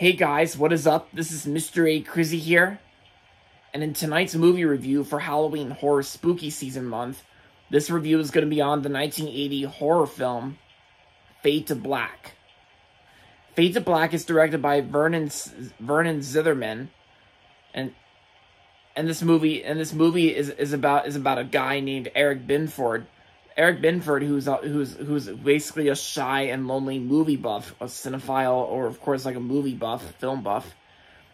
Hey guys, what is up? This is Mr. A. Crizzy here, and in tonight's movie review for Halloween Horror Spooky Season Month, this review is going to be on the 1980 horror film, Fade to Black. Fade to Black is directed by Vernon Zitherman, and this movie is about a guy named Eric Binford. Eric Binford, who's basically a shy and lonely movie buff, a cinephile, or of course like a movie buff, film buff,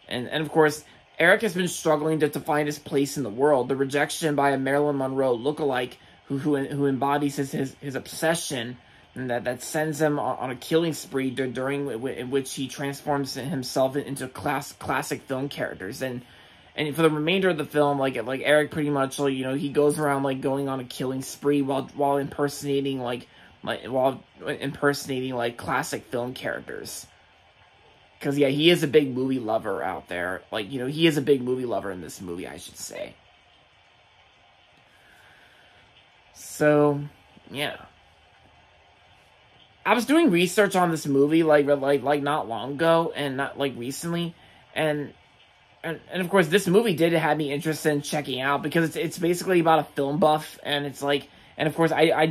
and of course Eric has been struggling to find his place in the world. The rejection by a Marilyn Monroe lookalike who embodies his obsession, and that sends him on a killing spree in which he transforms himself into classic film characters. And for the remainder of the film, like Eric pretty much, he goes around going on a killing spree while impersonating classic film characters. Cause yeah, he is a big movie lover out there. He is a big movie lover in this movie, I should say. So, yeah. I was doing research on this movie like not long ago and not recently, and of course, this movie did have me interested in checking out because it's basically about a film buff, and it's and of course I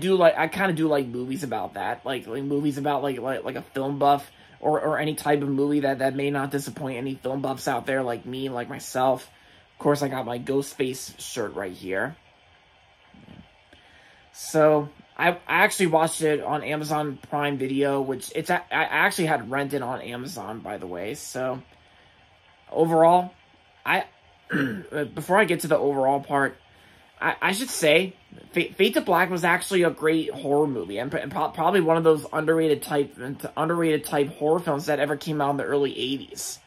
kind of do like movies about that, like movies about like a film buff or any type of movie that may not disappoint any film buffs out there like me, like myself. Of course, I got my Ghostface shirt right here. So I actually watched it on Amazon Prime Video, which I actually had rented on Amazon, by the way. So overall, before I get to the overall part, I should say Fade to Black was actually a great horror movie, and probably one of those underrated type horror films that ever came out in the early 80s.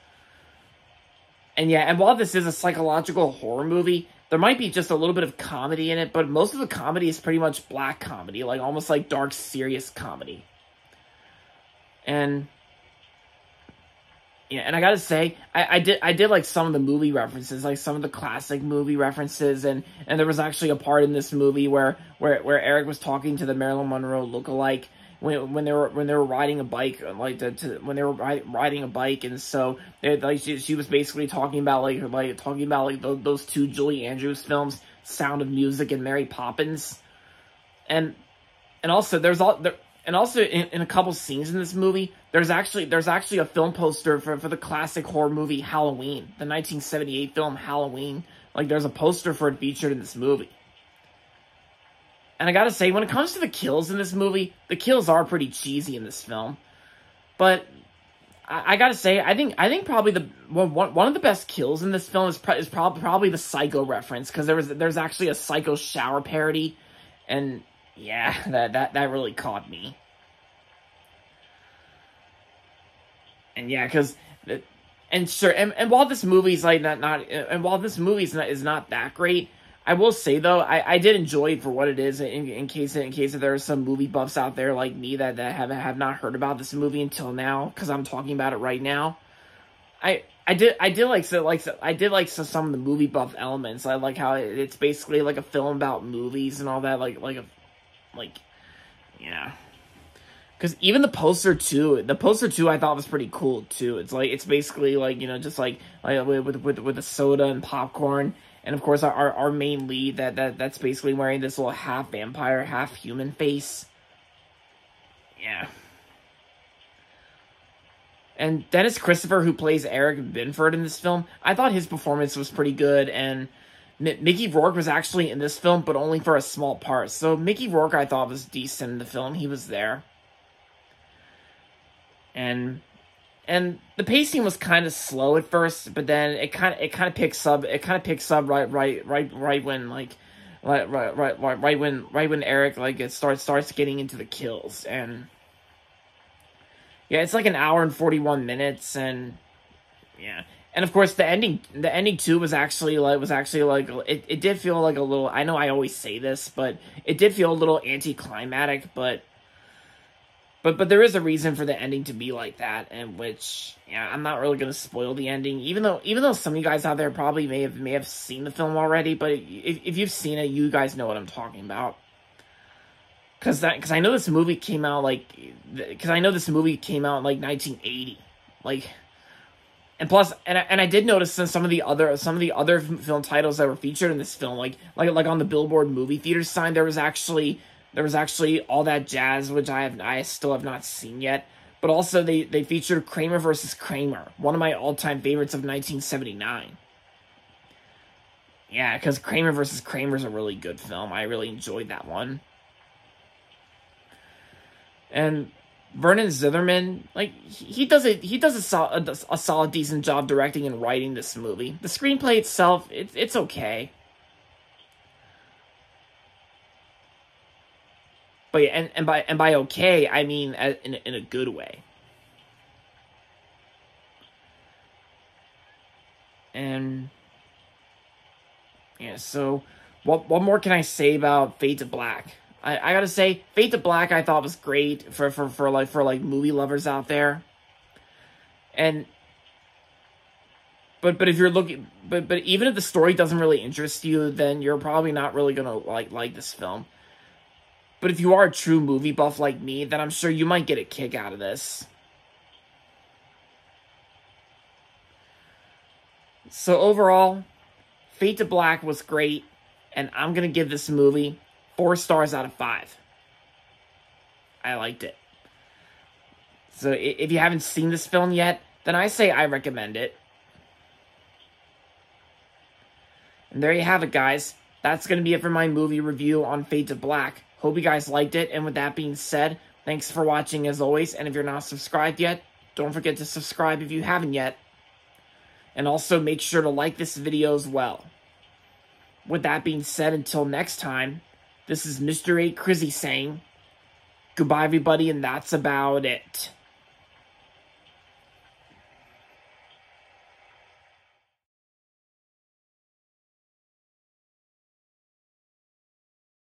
And yeah, and while this is a psychological horror movie, there might be just a little bit of comedy in it, but most of the comedy is pretty much black comedy, almost like dark, serious comedy. And yeah, and I gotta say, I did like some of the movie references, like some of the classic movie references, and there was actually a part in this movie where Eric was talking to the Marilyn Monroe lookalike when they were riding a bike, when they were riding a bike, and so she was basically talking about those two Julie Andrews films, Sound of Music and Mary Poppins, and also in a couple scenes in this movie, there's actually a film poster for the classic horror movie Halloween, the 1978 film Halloween. There's a poster for it featured in this movie. And I gotta say, when it comes to the kills in this movie, the kills are pretty cheesy in this film. But I gotta say, I think probably one of the best kills in this film is probably the Psycho reference, because there's actually a Psycho shower parody, and yeah, that really caught me. And yeah, and while this movie's is not that great, I will say though, I did enjoy it for what it is. In case there are some movie buffs out there like me that have not heard about this movie until now, because I'm talking about it right now. I did like some of the movie buff elements. I like how it's basically like a film about movies and all that. Yeah. Because even the poster too, I thought was pretty cool too. It's basically just with the soda and popcorn, and of course our main lead that's basically wearing this little half vampire, half human face. Yeah. And Dennis Christopher, who plays Eric Binford in this film, I thought his performance was pretty good, and Mickey Rourke was actually in this film, but only for a small part. So Mickey Rourke, I thought, was decent in the film. He was there. And the pacing was kind of slow at first, but then it kind of picks up. It kind of picks up right when Eric starts getting into the kills. And yeah, it's like an hour and 41 minutes, and yeah. And of course, the ending too was actually it did feel like a little. I know I always say this, but it did feel a little anticlimactic. But there is a reason for the ending to be like that, and which, yeah, I'm not really gonna spoil the ending, even though some of you guys out there probably may have seen the film already. But if you've seen it, you guys know what I'm talking about. Because I know this movie came out in 1980, And plus, and I did notice in some of the other film titles that were featured in this film, like on the Billboard movie theater sign, there was actually All That Jazz, which I still have not seen yet. But also they featured Kramer versus Kramer, one of my all-time favorites of 1979. Yeah, because Kramer versus Kramer is a really good film. I really enjoyed that one. And Vernon Zitherman, like, he does a solid, decent job directing and writing this movie. The screenplay itself, it's okay. But and by okay, I mean in a good way. And yeah, so what more can I say about Fade to Black? I gotta say, Fade to Black I thought was great for movie lovers out there. And but if you're looking, but even if the story doesn't really interest you, then you're probably not really gonna like this film. But if you are a true movie buff like me, then I'm sure you might get a kick out of this. So overall, Fade to Black was great, and I'm gonna give this movie 4 stars out of 5. I liked it. So if you haven't seen this film yet, then I say I recommend it. And there you have it, guys. That's going to be it for my movie review on Fade to Black. Hope you guys liked it. And with that being said, thanks for watching as always. And if you're not subscribed yet, don't forget to subscribe if you haven't yet. And also make sure to like this video as well. With that being said, until next time, this is Mr. A. Crizzy saying, goodbye everybody, and that's about it.